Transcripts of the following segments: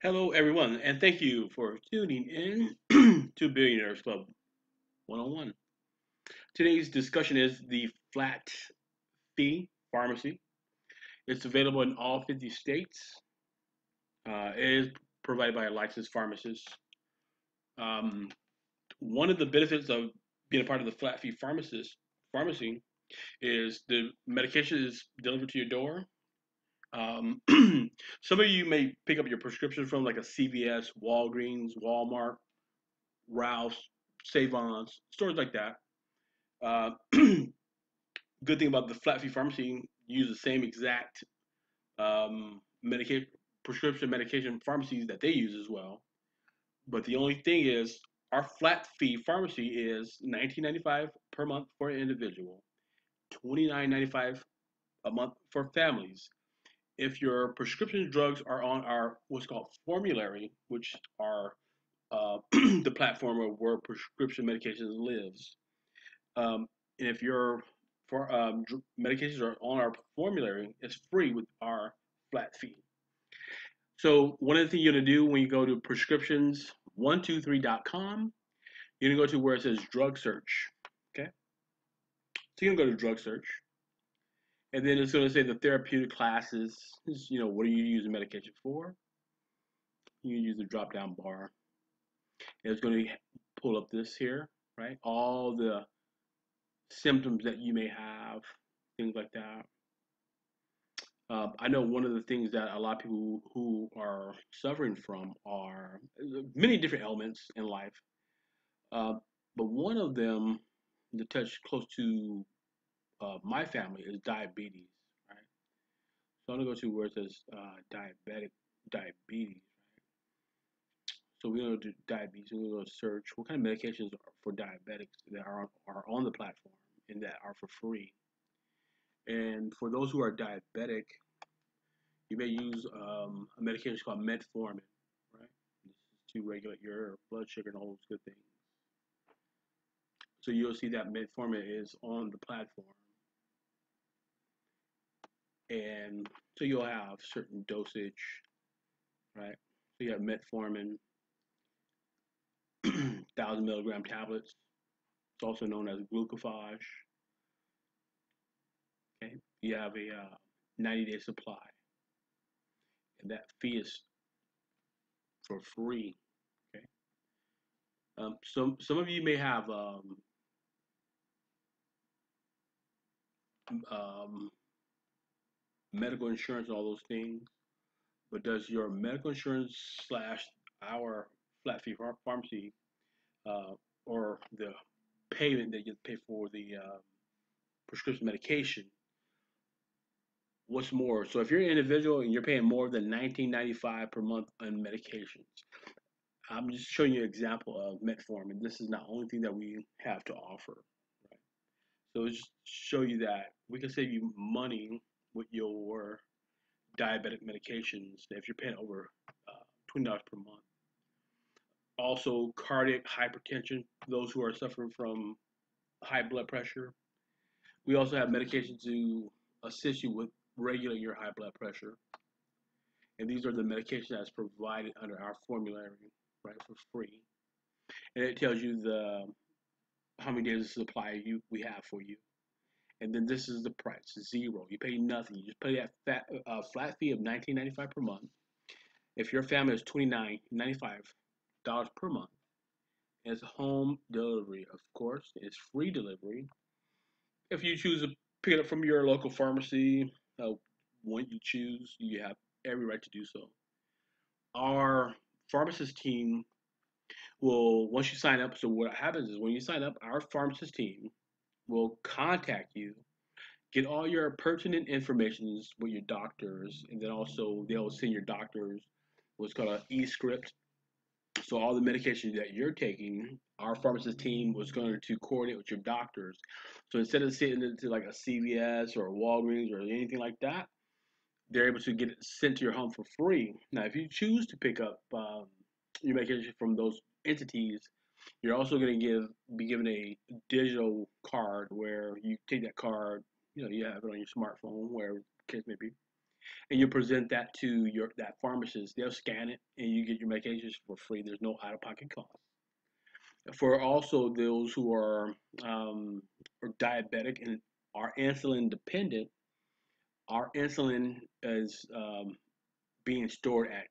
Hello, everyone, and thank you for tuning in to Billionaires Club 101. Today's discussion is the flat fee pharmacy. It's available in all 50 states. It is provided by a licensed pharmacist. Um, One of the benefits of being a part of the flat fee pharmacy is the medication is delivered to your door. Um, some of you may pick up your prescription from like a CVS, Walgreens, Walmart, Ralph's, Save-Ons, stores like that. Uh, Good thing about the flat fee pharmacy, you use the same exact medication, prescription medication pharmacies that they use as well. But the only thing is, our flat fee pharmacy is $19.95 per month for an individual, $29.95 a month for families. If your prescription drugs are on our what's called formulary, which are the platform of where prescription medications lives, Um, and if your for medications are on our formulary, it's free with our flat fee. So one of the things you're gonna do when you go to prescriptions123.com, you're gonna go to where it says drug search. Okay, so you're gonna go to drug search, and then it's gonna say the therapeutic classes. Is, what are you using medication for? You use the drop down bar. And it's gonna pull up this here, right? All the symptoms that you may have, things like that. I know one of the things that a lot of people who are suffering from are many different ailments in life, uh, but one of them that touch close to my family is diabetes. Right, so I'm gonna go to where it says diabetes. So we're gonna do diabetes. We're gonna go search what kind of medications are for diabetics that are on the platform and that are for free. And for those who are diabetic, you may use a medication called metformin, right? This is to regulate your blood sugar and all those good things. So you'll see that metformin is on the platform, and so you'll have certain dosage, right? So you have metformin, 1,000 milligram tablets. It's also known as glucophage. Okay, you have a 90-day supply, and that fee is for free. Okay, some of you may have um, medical insurance and all those things, but does your medical insurance slash our flat fee pharmacy uh, or the payment that you pay for the prescription medication, what's more? So if you're an individual and you're paying more than $19.95 per month on medications, I'm just showing you an example of metformin. This is not the only thing that we have to offer. Right? So it's just show you that we can save you money with your diabetic medications if you're paying over $20 per month. Also, cardiac hypertension, those who are suffering from high blood pressure. We also have medications to assist you with regulating your high blood pressure. And these are the medications that's provided under our formulary, right, for free. And it tells you the how many days of supply we have for you. And then this is the price, zero. You pay nothing. You just pay that flat fee of $19.95 per month. If your family is $29.95 per month, it's home delivery, of course. It's free delivery. If you choose to pick it up from your local pharmacy, when you choose, you have every right to do so. Our pharmacist team will, once you sign up, so what happens is when you sign up, our pharmacist team will contact you, get all your pertinent information with your doctors, and then also they'll send your doctors what's called an e-script. So all the medication that you're taking, our pharmacist team was going to coordinate with your doctors. So instead of sitting into like a CVS or a Walgreens or anything like that, they're able to get it sent to your home for free. Now, if you choose to pick up your medication from those entities, you're also going to be given a digital card where you take that card, you have it on your smartphone, wherever the case may be, and you present that to that pharmacist. They'll scan it, and you get your medications for free. There's no out-of-pocket cost. For also those who are diabetic and are insulin dependent, our insulin is being stored at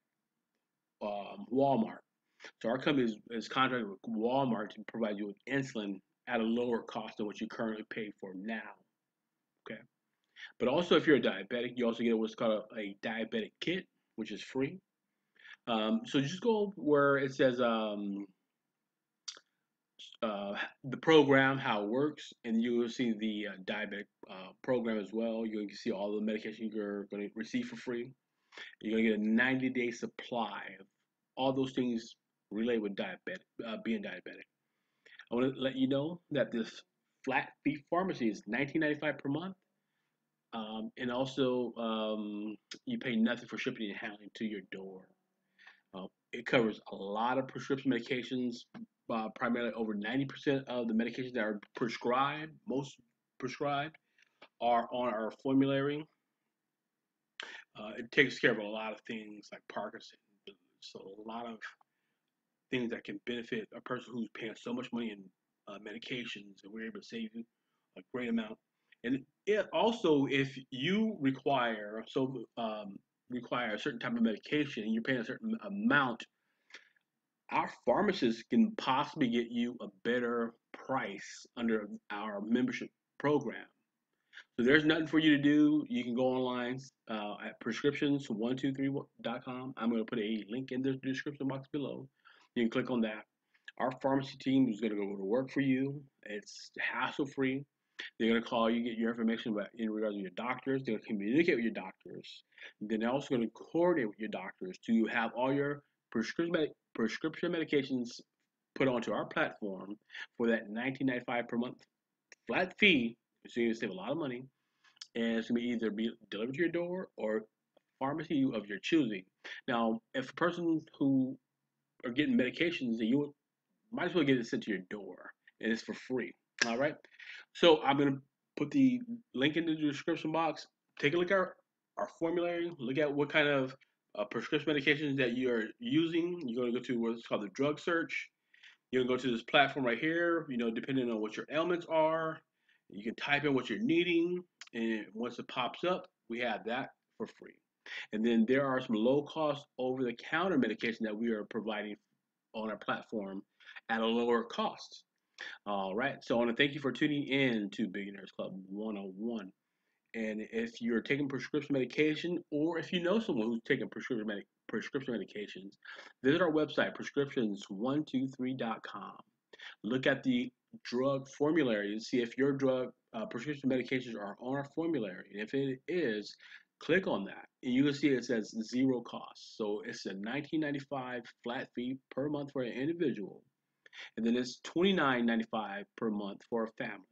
Walmart. So our company is contracted with Walmart to provide you with insulin at a lower cost than what you currently pay for now. Okay. But also, if you're a diabetic, you also get what's called a diabetic kit, which is free. So just go where it says the program, how it works, and you will see the diabetic program as well. You'll see all the medication you're going to receive for free. You're going to get a 90-day supply of all those things related with being diabetic. I want to let you know that this flat fee pharmacy is $19.95 per month, and also you pay nothing for shipping and handling to your door. It covers a lot of prescription medications. Primarily, over 90% of the medications that are prescribed, most prescribed, are on our formulary. It takes care of a lot of things like Parkinson's, so a lot of things that can benefit a person who's paying so much money in medications, and we're able to save you a great amount. And it also, if you require a certain type of medication, and you're paying a certain amount, our pharmacists can possibly get you a better price under our membership program. So there's nothing for you to do. You can go online at prescriptions123.com. I'm going to put a link in the description box below. You can click on that. Our pharmacy team is going to go to work for you. It's hassle free. They're going to call you, get your information in regards to your doctors. They're going to communicate with your doctors. Then they're also going to coordinate with your doctors to have all your prescription medications put onto our platform for that $19.95 per month flat fee. So you save a lot of money, and it's going to either be delivered to your door or pharmacy of your choosing. Now, if a person who are getting medications, then you might as well get it sent to your door, and it's for free. All right. So I'm going to put the link in the description box. Take a look at our formulary. Look at what kind of prescription medications that you are using. You're going to go to what's called the drug search. You're going to go to this platform right here. Depending on what your ailments are, you can type in what you're needing, and once it pops up, we have that for free. And then there are some low-cost over-the-counter medication that we are providing on our platform at a lower cost. All right, so I want to thank you for tuning in to Billionaires Club 101. And if you're taking prescription medication, or if you know someone who's taking prescription medications, visit our website, prescriptions123.com. Look at the drug formulary and see if your prescription medications are on our formulary. And if it is, click on that, and you will see it says zero cost. So it's a $19.95 flat fee per month for an individual, and then it's $29.95 per month for a family.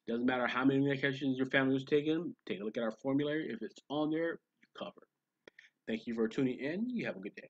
Doesn't matter how many medications your family is taking. Take a look at our formulary. If it's on there, you're covered. Thank you for tuning in. You have a good day.